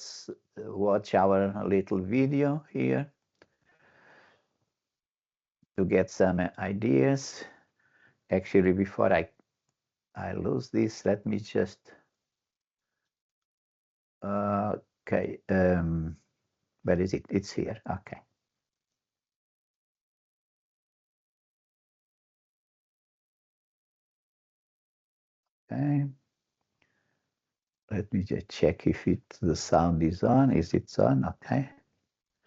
let's watch our little video here to get some ideas. Actually, before I lose this, let me just okay. Where is it? It's here. Okay. Okay. Let me just check if the sound is on. Is it on? Okay.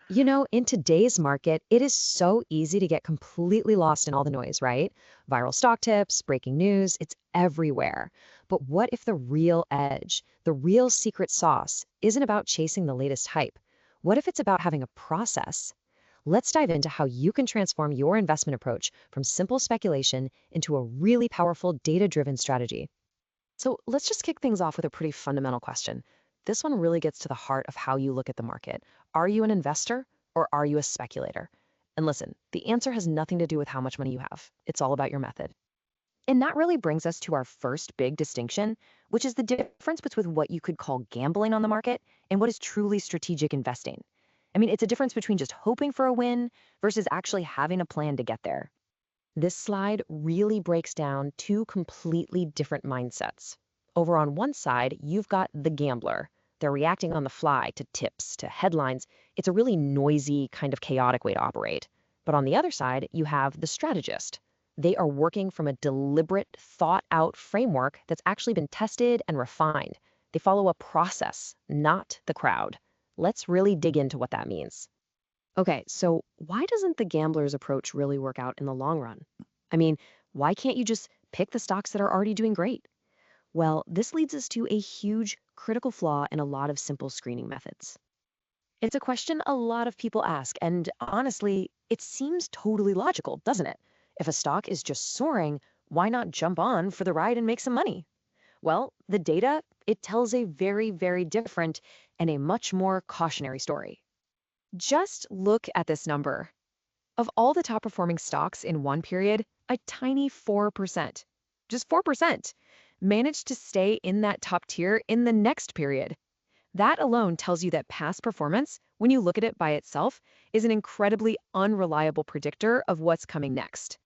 You know, in today's market, it is so easy to get completely lost in all the noise, right? Viral stock tips, breaking news, it's everywhere. But what if the real edge, the real secret sauce, isn't about chasing the latest hype? What if it's about having a process? Let's dive into how you can transform your investment approach from simple speculation into a really powerful data-driven strategy. So let's just kick things off with a pretty fundamental question. This one really gets to the heart of how you look at the market. Are you an investor or are you a speculator? And listen, the answer has nothing to do with how much money you have. It's all about your method. And that really brings us to our first big distinction, which is the difference between what you could call gambling on the market and what is truly strategic investing. I mean, it's a difference between just hoping for a win versus actually having a plan to get there. This slide really breaks down two completely different mindsets. Over on one side, you've got the gambler. They're reacting on the fly to tips, to headlines. It's a really noisy, kind of chaotic way to operate. But on the other side, you have the strategist. They are working from a deliberate, thought out framework that's actually been tested and refined. They follow a process, not the crowd. Let's really dig into what that means. Okay, so why doesn't the gambler's approach really work out in the long run? I mean, why can't you just pick the stocks that are already doing great? Well, this leads us to a huge critical flaw in a lot of simple screening methods. It's a question a lot of people ask, and honestly, it seems totally logical, doesn't it? If a stock is just soaring, why not jump on for the ride and make some money? Well, the data, it tells a very, very different and a much more cautionary story. Just look at this number. Of all the top performing stocks in one period, a tiny 4%, just 4%, managed to stay in that top tier in the next period. That alone tells you that past performance, when you look at it by itself, is an incredibly unreliable predictor of what's coming next.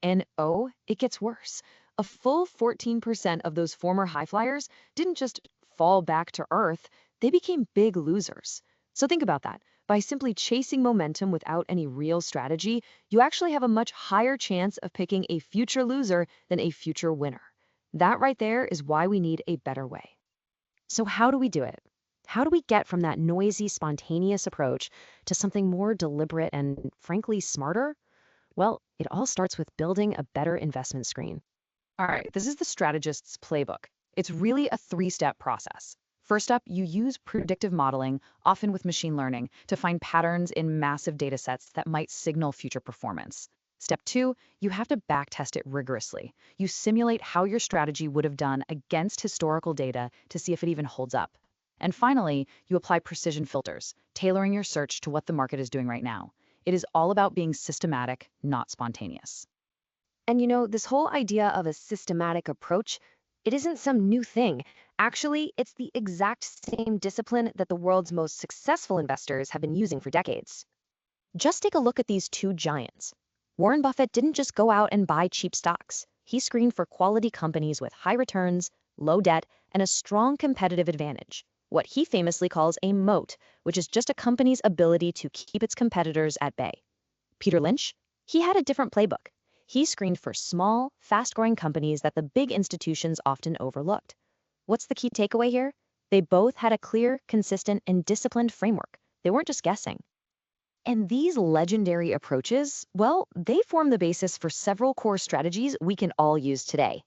And oh, it gets worse. A full 14% of those former high flyers didn't just fall back to earth, they became big losers. So think about that. By simply chasing momentum without any real strategy, you actually have a much higher chance of picking a future loser than a future winner. That right there is why we need a better way. So how do we do it? How do we get from that noisy, spontaneous approach to something more deliberate and, frankly, smarter? Well, it all starts with building a better investment screen. All right, this is the strategist's playbook. It's really a three-step process. First up, you use predictive modeling, often with machine learning, to find patterns in massive data sets that might signal future performance. Step two, you have to backtest it rigorously. You simulate how your strategy would have done against historical data to see if it even holds up. And finally, you apply precision filters, tailoring your search to what the market is doing right now. It is all about being systematic, not spontaneous. And you know, this whole idea of a systematic approach, it isn't some new thing. Actually, it's the exact same discipline that the world's most successful investors have been using for decades. Just take a look at these two giants. Warren Buffett didn't just go out and buy cheap stocks. He screened for quality companies with high returns, low debt, and a strong competitive advantage. What he famously calls a moat, which is just a company's ability to keep its competitors at bay. Peter Lynch, he had a different playbook. He screened for small, fast-growing companies that the big institutions often overlooked. What's the key takeaway here? They both had a clear, consistent, and disciplined framework. They weren't just guessing. And these legendary approaches, well, they form the basis for several core strategies we can all use today.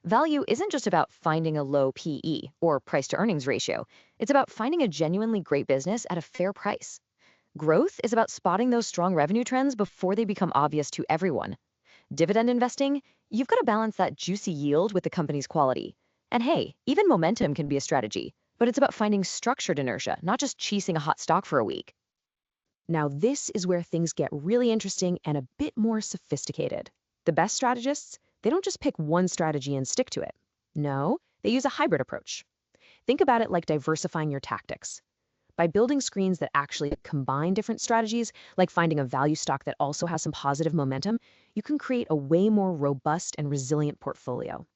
Value isn't just about finding a low PE or price to earnings ratio. It's about finding a genuinely great business at a fair price. Growth is about spotting those strong revenue trends before they become obvious to everyone. Dividend investing, you've got to balance that juicy yield with the company's quality. And hey, even momentum can be a strategy, but it's about finding structured inertia, not just chasing a hot stock for a week. Now, this is where things get really interesting and a bit more sophisticated. The best strategists, they don't just pick one strategy and stick to it. No, they use a hybrid approach. Think about it like diversifying your tactics. By building screens that actually combine different strategies, like finding a value stock that also has some positive momentum, you can create a way more robust and resilient portfolio.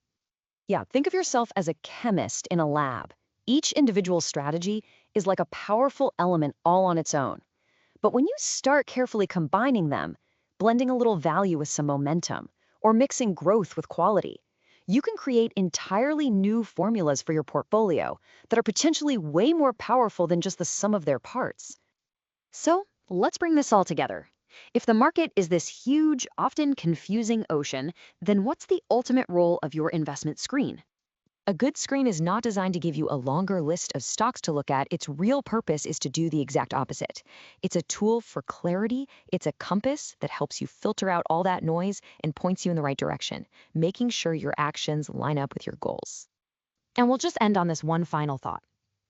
Yeah, think of yourself as a chemist in a lab. Each individual strategy is like a powerful element all on its own. But when you start carefully combining them, blending a little value with some momentum, or mixing growth with quality, you can create entirely new formulas for your portfolio that are potentially way more powerful than just the sum of their parts. So let's bring this all together. If the market is this huge, often confusing ocean, then what's the ultimate role of your investment screen? A good screen is not designed to give you a longer list of stocks to look at. Its real purpose is to do the exact opposite. It's a tool for clarity. It's a compass that helps you filter out all that noise and points you in the right direction, making sure your actions line up with your goals. And we'll just end on this one final thought.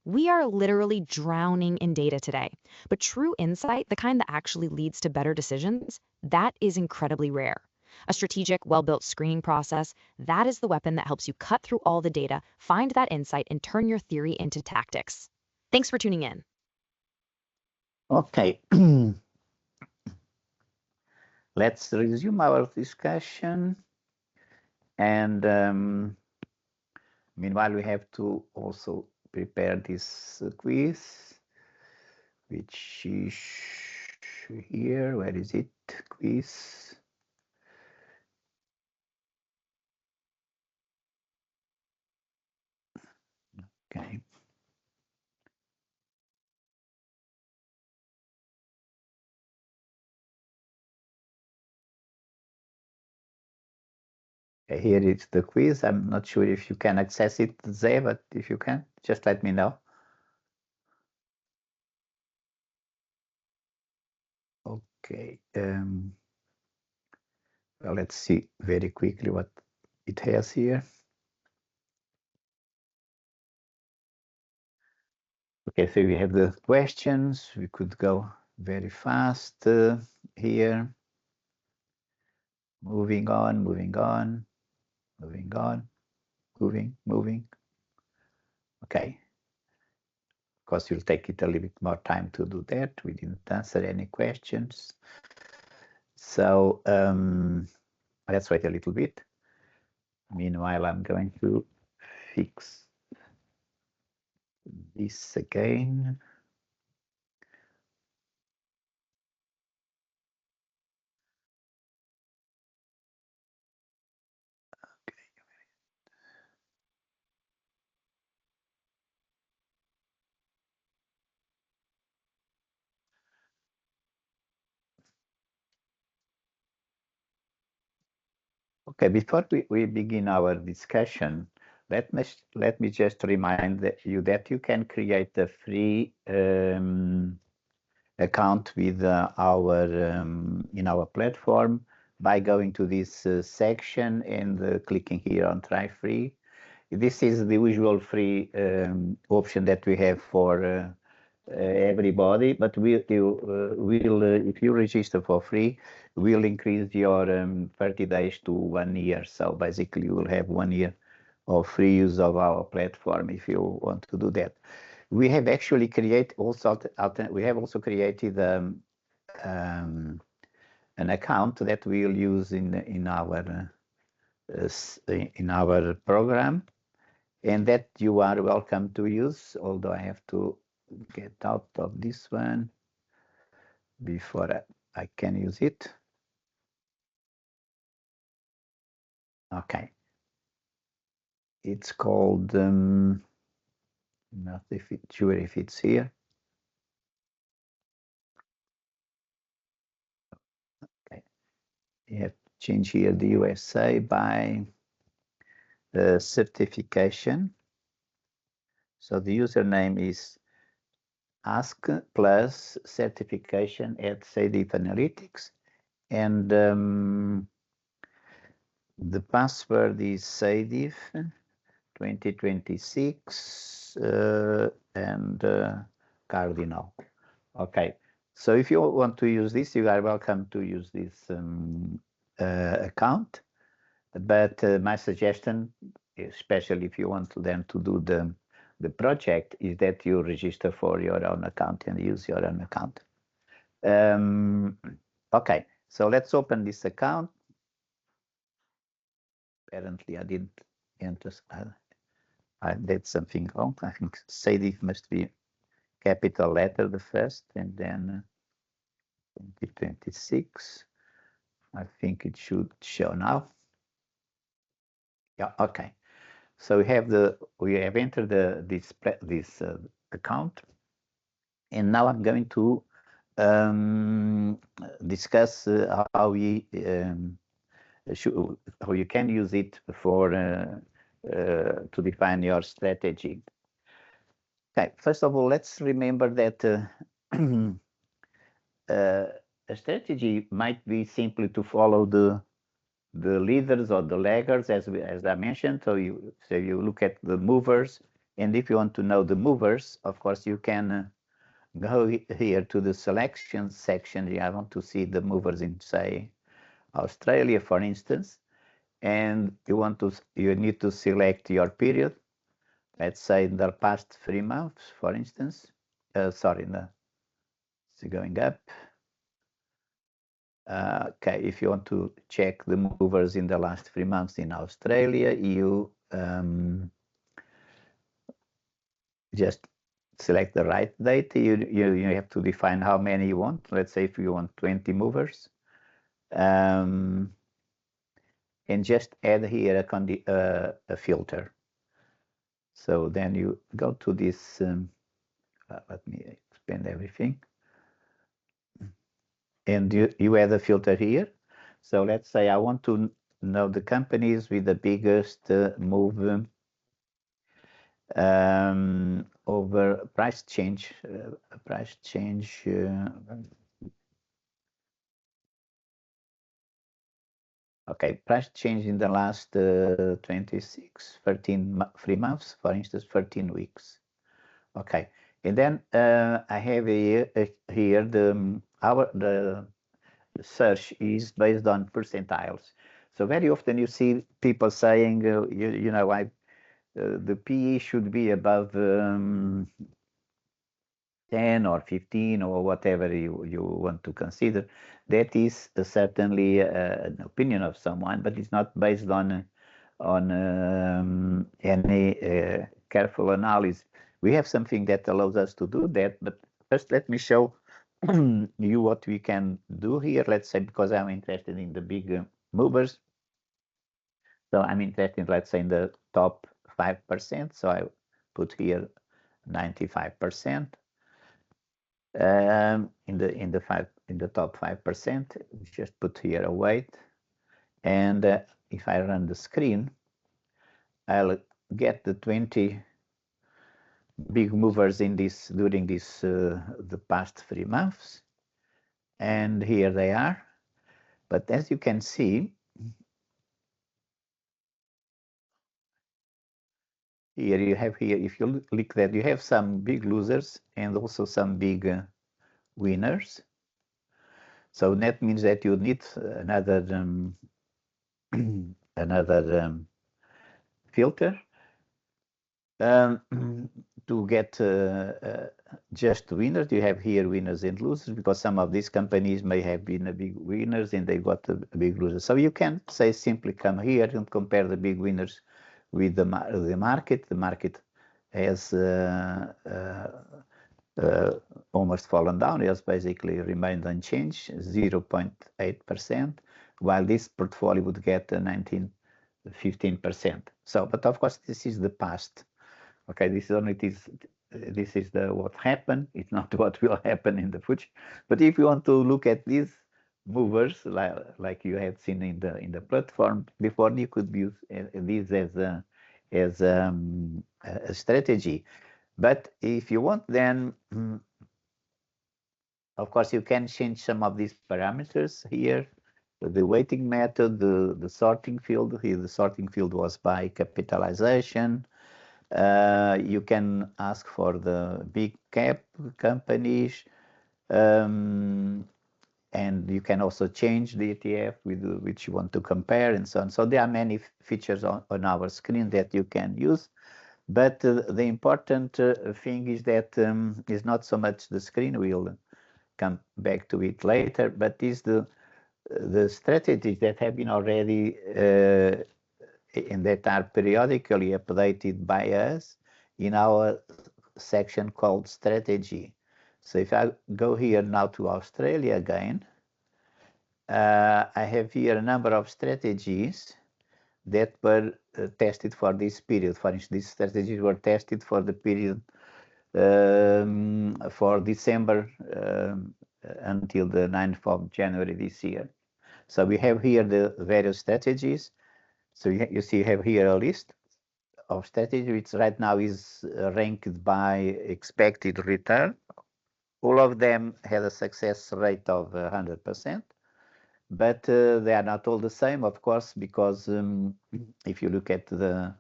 We are literally drowning in data today, but true insight, the kind that actually leads to better decisions, that is incredibly rare. A strategic, well-built screening process, that is the weapon that helps you cut through all the data, find that insight, and turn your theory into tactics. Thanks for tuning in. Okay. Let's resume our discussion. And meanwhile, we have to also prepare this quiz, which is here. Where is it? Quiz. Okay. Here is the quiz. I'm not sure if you can access it there, but if you can, just let me know. Okay. Well, let's see very quickly what it has here. Okay, so we have the questions. We could go very fast here. Moving on, moving on, moving on, moving. Okay. Of course, you'll take it a little bit more time to do that. We didn't answer any questions. So let's wait a little bit. Meanwhile, I'm going to fix this again. Okay, before we begin our discussion, let me just remind you that you can create a free account with in our platform by going to this section and clicking here on try free. This is the usual free option that we have for everybody, but if you register for free, we'll increase your 30 days to 1 year. So basically, you will have 1 year of free use of our platform if you want to do that. We have actually created we have also created an account that we'll use in our program, and that you are welcome to use. Although I have to get out of this one before I can use it. Okay. It's called, not sure if it's here. Okay. You have to change here the USA by certification. So the username is ask plus certification at SADIF Analytics. And the password is SADIF 2026 and Cardinal. Okay, so if you want to use this, you are welcome to use this account. But my suggestion, especially if you want them to do The project is that you register for your own account and use your own account. Okay, so let's open this account. Apparently, I didn't enter. I did something wrong. I think Sadie must be capital letter the first, and then 2026. I think it should show now. Yeah, okay. So we have entered this account, and now I'm going to discuss how how you can use it for to define your strategy. Okay, first of all, let's remember that a strategy might be simply to follow the leaders or the laggards, as I mentioned. So you look at the movers, and if you want to know the movers, of course you can go here to the selection section. I want to see the movers in, say, Australia, for instance, and you need to select your period. Let's say in the past 3 months, for instance. Sorry, it's going up. Okay, if you want to check the movers in the last 3 months in Australia, you just select the right date. You have to define how many you want. Let's say if you want 20 movers, and just add here a filter. So then you go to this. Let me expand everything, and you add a filter here. So let's say I want to know the companies with the biggest move over price change. Okay, price change in the last 26, 3 months, for instance, 13 weeks. Okay, and then I have here the search is based on percentiles. So very often you see people saying, the PE should be above 10 or 15 or whatever you want to consider. That is certainly an opinion of someone, but it's not based on any careful analysis. We have something that allows us to do that, but first let me show you what we can do here. Let's say, because I'm interested in the big movers. So I'm interested, let's say, in the top 5%. So I put here 95%. In the top 5%, just put here a weight, and if I run the screen, I'll get the 20 big movers in this during this the past 3 months, and here they are. But as you can see, here you have if you click that, you have some big losers and also some big winners. So that means that you need another filter to get just winners. You have here winners and losers, because some of these companies may have been a big winners and they got a big losers. So you can say simply come here and compare the big winners with the market. The market has almost fallen down. It has basically remained unchanged, 0.8%, while this portfolio would get 15%. So, but of course, this is the past. Okay, this is what happened. It's not what will happen in the future. But if you want to look at these movers, like you have seen in the platform before, you could use this as a strategy. But if you want, then of course you can change some of these parameters here. The weighting method, the sorting field. Here the sorting field was by capitalization. You can ask for the big cap companies, and you can also change the ETF with which you want to compare, and so on. So there are many features on our screen that you can use. But the important thing is that is not so much the screen. We'll come back to it later, but is the strategies that have been already and that are periodically updated by us in our section called strategy. So if I go here now to Australia again, I have here a number of strategies that were tested for this period. For instance, these strategies were tested for the period for December until the 9th of January this year. So we have here the various strategies. So you see, you have here a list of strategies, which right now is ranked by expected return. All of them had a success rate of 100%, but they are not all the same, of course, because if you look at the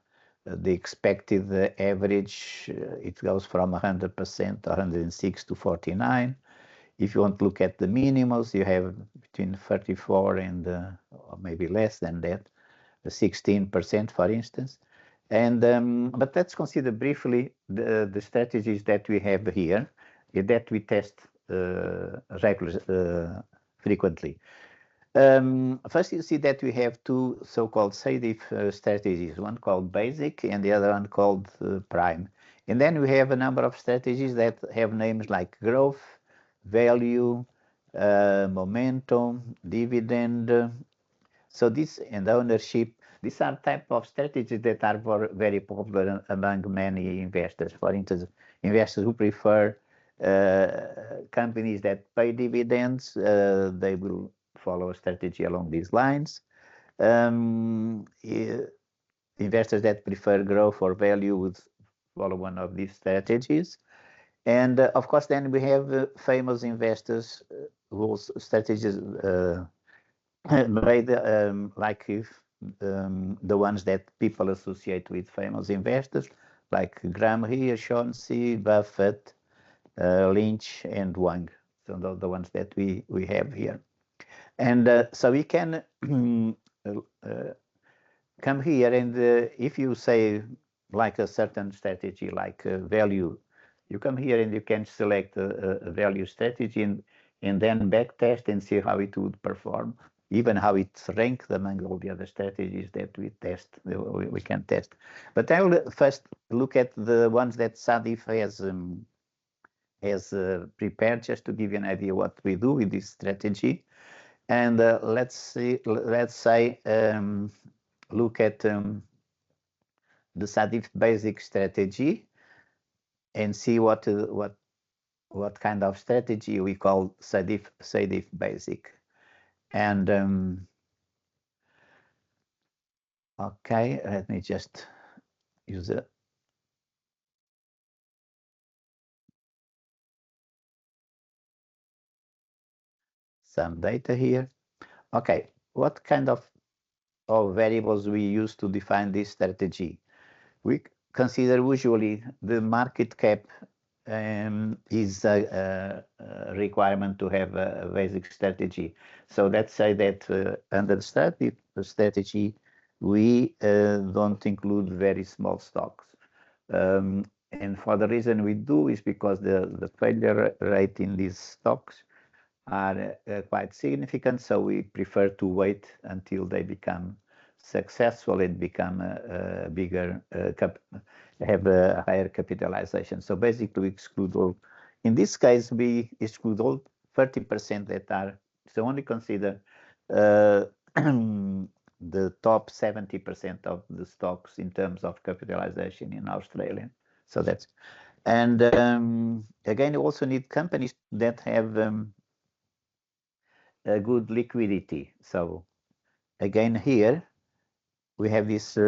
expected average, it goes from 100%, 106 to 49. If you want to look at the minimums, you have between 34 and or maybe less than that, 16%, for instance. And but let's consider briefly the strategies that we have here that we test frequently. First, you see that we have two so-called safe strategies, one called basic and the other one called prime. And then we have a number of strategies that have names like growth, value, momentum, dividend. So this and ownership, these are type of strategies that are very popular among many investors. For instance, investors who prefer companies that pay dividends, they will follow a strategy along these lines. Investors that prefer growth or value would follow one of these strategies. And of course, then we have famous investors whose strategies made like if the ones that people associate with famous investors, like Graham here, Shaughnessy, Buffett, Lynch, and Wang. So those are the ones that we have here. And so we can come here and if you say like a certain strategy, like value, you come here and you can select a value strategy and then back test and see how it would perform, even how it's ranked among all the other strategies that we test, we can test. But I will first look at the ones that Sadif has prepared, just to give you an idea what we do with this strategy. And let's say look at the Sadif basic strategy and see what kind of strategy we call Sadif basic. And okay, let me just use some data here. Okay, what kind of variables we use to define this strategy? We consider usually the market cap is a requirement to have a basic strategy. So let's say that under the strategy, we don't include very small stocks. And for the reason we do is because the failure rate in these stocks are quite significant. So we prefer to wait until they become successful and become a bigger, have a higher capitalization. So basically we exclude all, in this case, we exclude all 30% that are, so only consider the top 70% of the stocks in terms of capitalization in Australia. So that's, and again, you also need companies that have a good liquidity. So again, here we have this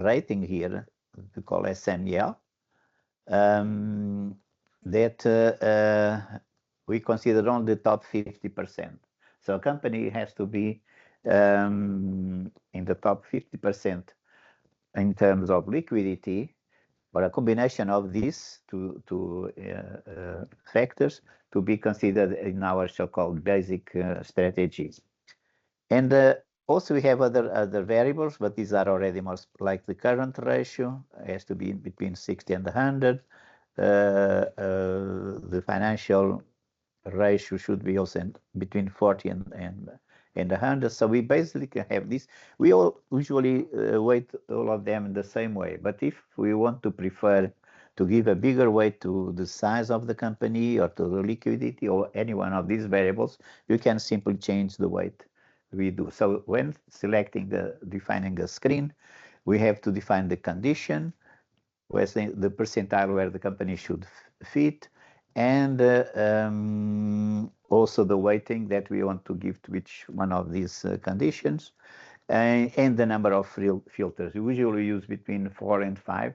rating here we call SML that we consider only the top 50%. So a company has to be in the top 50% in terms of liquidity, or a combination of these two factors to be considered in our so-called basic strategies. And Also, we have other variables, but these are already more like the current ratio has to be between 60 and 100. The financial ratio should be also between 40 and 100. So we basically can have this. We all usually weight all of them in the same way. But if we want to prefer to give a bigger weight to the size of the company or to the liquidity or any one of these variables, you can simply change the weight we do. So when selecting defining a screen, we have to define the condition, where the percentile where the company should fit, and also the weighting that we want to give to each one of these conditions, and the number of filters. We usually use between 4 and 5,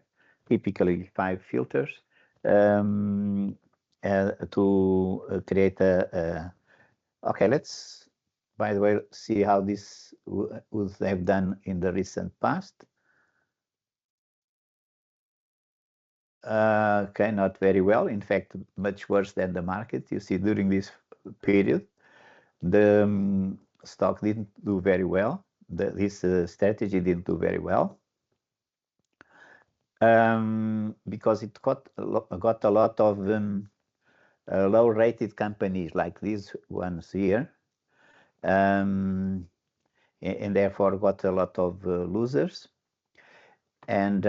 typically 5 filters, to create okay, let's, by the way, see how this would have done in the recent past. Okay, not very well. In fact, much worse than the market. You see, during this period, the stock didn't do very well. This strategy didn't do very well because it got a lot of low-rated companies like these ones here, and therefore got a lot of losers. And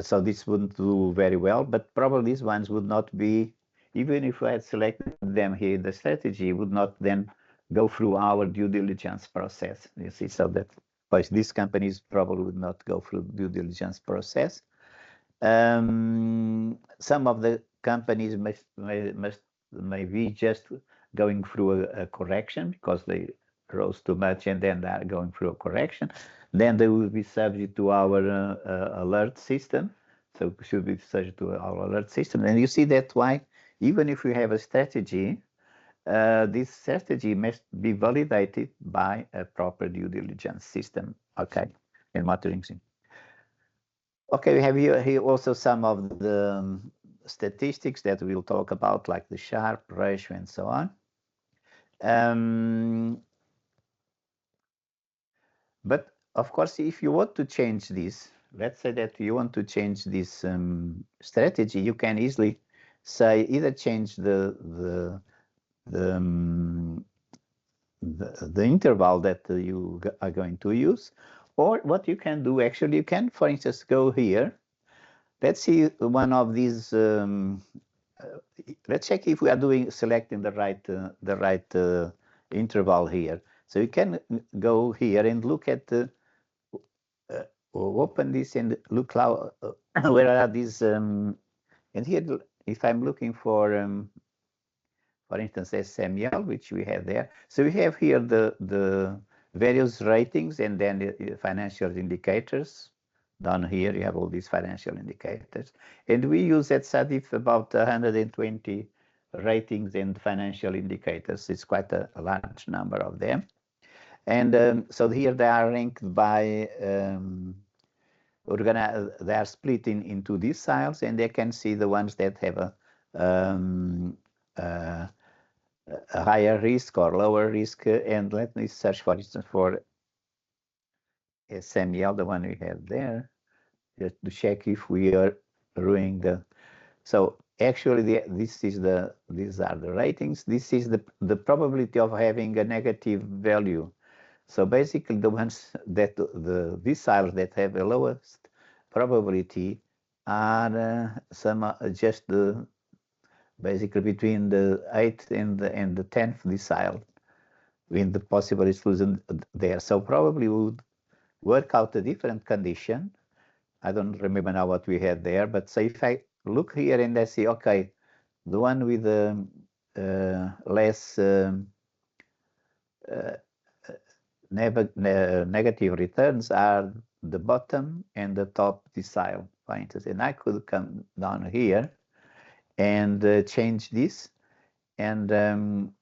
so this wouldn't do very well, but probably these ones would not be, even if I had selected them here, the strategy would not then go through our due diligence process. You see, so that because these companies probably would not go through due diligence process. Some of the companies may be just going through a correction because they rose too much and then they are going through a correction. Then they will be subject to our alert system. So should be subject to our alert system. And you see that's why even if we have a strategy, this strategy must be validated by a proper due diligence system. Okay, and monitoring system. Okay, we have here also some of the statistics that we'll talk about, like the Sharpe ratio and so on. But of course, if you want to change this, let's say that you want to change this strategy, you can easily say either change the interval that you are going to use, or what you can do actually, you can, for instance, go here. Let's see one of these. Let's check if we are selecting the right interval here. So you can go here and look at open this and look how where are these and here if I'm looking for instance SML, which we have there. So we have here the various ratings and then the financial indicators. Down here you have all these financial indicators, and we use at SADIF about 120 ratings and financial indicators. It's quite a large number of them, and so here they are ranked by they are split into deciles, and they can see the ones that have a higher risk or lower risk. And let me search, for instance, for SML, the one we have there, just to check if we are doing the. So actually, these are the ratings. This is the probability of having a negative value. So basically, the ones that the deciles that have the lowest probability are just basically between the 8th and the 10th decile, with the possible exclusion there. So probably we would work out a different condition. I don't remember now what we had there, but so if I look here and I see, okay, the one with the less negative returns are the bottom and the top decile, for instance. And I could come down here and change this and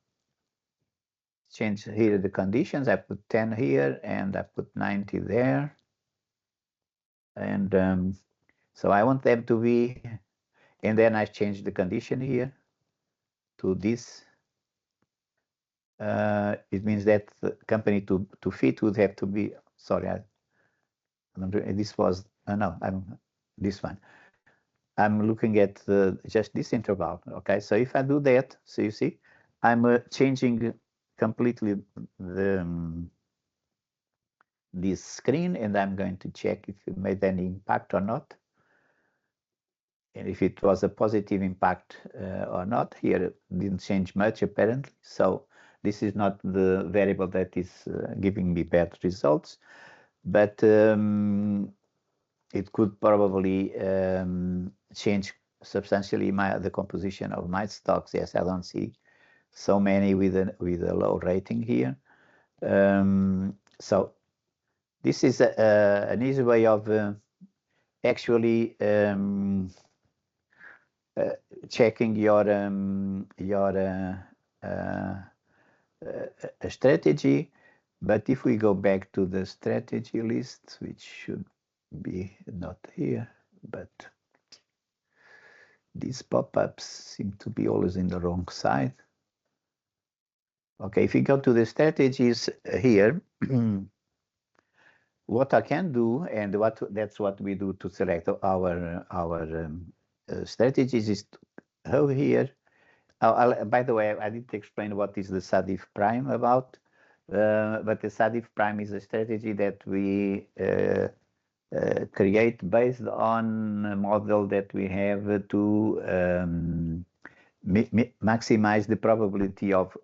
change here the conditions. I put 10 here and I put 90 there. And so I want them to be, and then I change the condition here to this. it means that the company to fit would have to be, sorry, this was, no, this one. I'm looking at just this interval, okay? So if I do that, so you see, I'm changing completely this screen, and I'm going to check if it made any impact or not. And if it was a positive impact or not. Here it didn't change much apparently. So this is not the variable that is giving me bad results, but it could probably change substantially the composition of my stocks. Yes, I don't see so many with a low rating here. So this is an easy way of actually checking your strategy. But if we go back to the strategy list, which should be not here, but these pop-ups seem to be always in the wrong side. Okay, if you go to the strategies here, what I can do, and that's what we do to select our strategies, is to go here. By the way, I didn't explain what is the SADIF Prime about, but the SADIF Prime is a strategy that we create based on a model that we have to maximize the probability of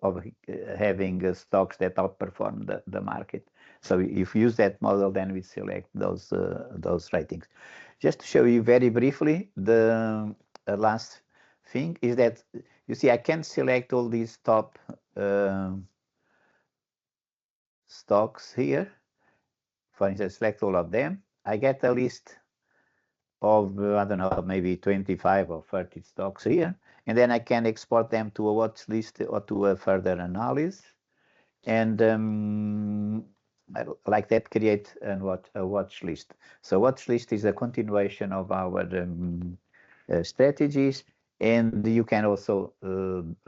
having stocks that outperform the market. So if you use that model, then we select those ratings. Just to show you very briefly, the last thing is that you see I can select all these top stocks here. For instance, select all of them. I get a list of, I don't know, maybe 25 or 30 stocks here. And then I can export them to a watch list or to a further analysis. And like that, create a watch list. So watch list is a continuation of our strategies. And you can also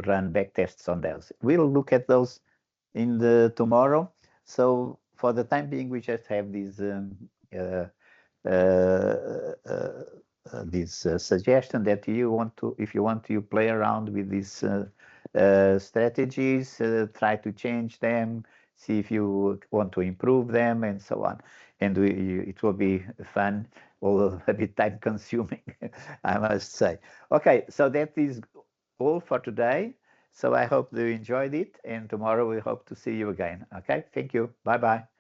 run back tests on those. We'll look at those in the tomorrow. So for the time being, we just have these suggestion that you want to, if you want to play around with these strategies, try to change them, see if you want to improve them, and so on. And it will be fun, although a bit time consuming, I must say. Okay, so that is all for today. So I hope you enjoyed it, and tomorrow we hope to see you again. Okay, thank you. Bye-bye.